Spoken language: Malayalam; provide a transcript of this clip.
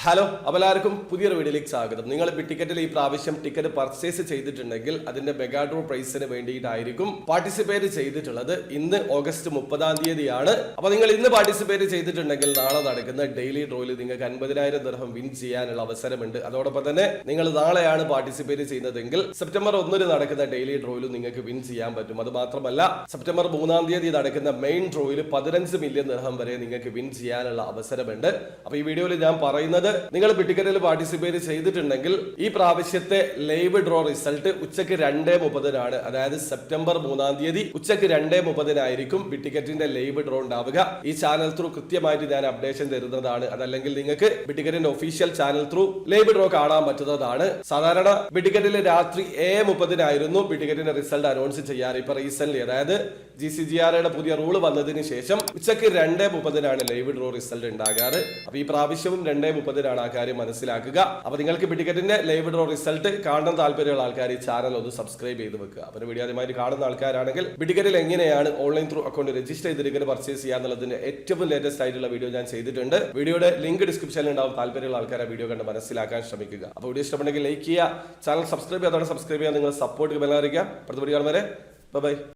ഹലോ അപ്പോൾ എല്ലാവർക്കും പുതിയൊരു വീഡിയോയിലേക്ക് സ്വാഗതം. നിങ്ങൾ ടിക്കറ്റിൽ ഈ പ്രാവശ്യം ടിക്കറ്റ് പർച്ചേസ് ചെയ്തിട്ടുണ്ടെങ്കിൽ അതിന്റെ മെഗാ ഡ്രോ പ്രൈസിന് വേണ്ടിയിട്ടായിരിക്കും പാർട്ടിസിപ്പേറ്റ് ചെയ്തിട്ടുള്ളത്. ഇന്ന് ഓഗസ്റ്റ് 30-ാം തീയതിയാണ്. അപ്പോൾ നിങ്ങൾ ഇന്ന് പാർട്ടിസിപ്പേറ്റ് ചെയ്തിട്ടുണ്ടെങ്കിൽ നാളെ നടക്കുന്ന ഡെയിലി ഡ്രോയിൽ നിങ്ങൾക്ക് 50,000 ദിർഹം വിൻ ചെയ്യാനുള്ള അവസരമുണ്ട്. അതോടൊപ്പം തന്നെ നിങ്ങൾ നാളെയാണ് പാർട്ടിസിപ്പേറ്റ് ചെയ്യുന്നതെങ്കിൽ സെപ്റ്റംബർ 1 നടക്കുന്ന ഡെയിലി ഡ്രോയിലും നിങ്ങൾക്ക് വിൻ ചെയ്യാൻ പറ്റും. അത് മാത്രമല്ല സെപ്റ്റംബർ 3-ാം തീയതി നടക്കുന്ന മെയിൻ ഡ്രോയിൽ 15 മില്യൺ ദിർഹം വരെ നിങ്ങൾക്ക് വിൻ ചെയ്യാനുള്ള അവസരമുണ്ട്. അപ്പോൾ ഈ വീഡിയോയിൽ ഞാൻ പറയുന്നത് നിങ്ങൾ ടിക്കറ്റിൽ പാർട്ടിസിപ്പേറ്റ് ചെയ്തിട്ടുണ്ടെങ്കിൽ ഈ പ്രാവശ്യത്തെ ലൈവ് ഡ്രോ റിസൾട്ട് ഉച്ചയ്ക്ക് 2:30 അതായത് സെപ്റ്റംബർ 3-ാം തീയതി ഉച്ചയ്ക്ക് 2:30 ടിക്കറ്റിന്റെ ലൈവ് ഡ്രോ ഉണ്ടാവുക. ഈ ചാനൽ ത്രൂ കൃത്യമായിട്ട് ഞാൻ അപ്ഡേഷൻ തരുന്നതാണ്. അതല്ലെങ്കിൽ നിങ്ങൾക്ക് ടിക്കറ്റിന്റെ official channel through live draw കാണാൻ പറ്റുന്നതാണ്. സാധാരണ ടിക്കറ്റിൽ രാത്രി 7:30 ടിക്കറ്റിന്റെ റിസൾട്ട് അനൗൺസ് ചെയ്യാറ്. ഇപ്പൊ റീസെന്റ് അതായത് GCGRയുടെ പുതിയ റൂള് വന്നതിന് ശേഷം ഉച്ചയ്ക്ക് 2:30 ലൈവ് ഡ്രോ റിസൾട്ട് ഉണ്ടാകാറ്. അപ്പൊ ഈ പ്രാവശ്യവും 2:30 ആ കാര്യം മനസ്സിലാക്കുക. അപ്പൊ നിങ്ങൾക്ക് ടിക്കറ്റിന്റെ ലൈവ് ഡ്രോ റിസൾട്ട് കാണാൻ താല്പര്യമുള്ള ആൾക്കാർ ഈ ചാനൽ ഒന്ന് സബ്സ്ക്രൈബ് ചെയ്ത് വെക്കുക. അപ്പൊ വീഡിയോ ആദ്യമായിട്ട് കാണുന്ന ആൾക്കാരാണെങ്കിൽ ടിക്കറ്റിൽ എങ്ങനെയാണ് ഓൺലൈൻ ത്രൂ അക്കൗണ്ട് രജിസ്റ്റർ ചെയ്ത് ടിക്കറ്റ് പർച്ചേസ് ചെയ്യാന്നുള്ളതിന്റെ ഏറ്റവും ലേറ്റസ്റ്റ് ആയിട്ടുള്ള വീഡിയോ ഞാൻ ചെയ്തിട്ടുണ്ട്. വീഡിയോയുടെ ലിങ്ക് ഡിസ്ക്രിപ്ഷനിൽ ഉണ്ടാവും. താല്പര്യമുള്ള ആൾക്കാരെ വീഡിയോ കണ്ട് മനസ്സിലാക്കാൻ ശ്രമിക്കുക. അപ്പൊ വീഡിയോ ഇഷ്ടപ്പെട്ടെങ്കിൽ ലൈക്ക് ചെയ്യുക, ചാനൽ സബ്സ്ക്രൈബ് ചെയ്യാതെ സബ്സ്ക്രൈബ് ചെയ്യാൻ നിങ്ങൾ സപ്പോർട്ട് ബെല്ലറിയിക്കുക. അടുത്ത വീഡിയോ കാണും വരെ ബൈ.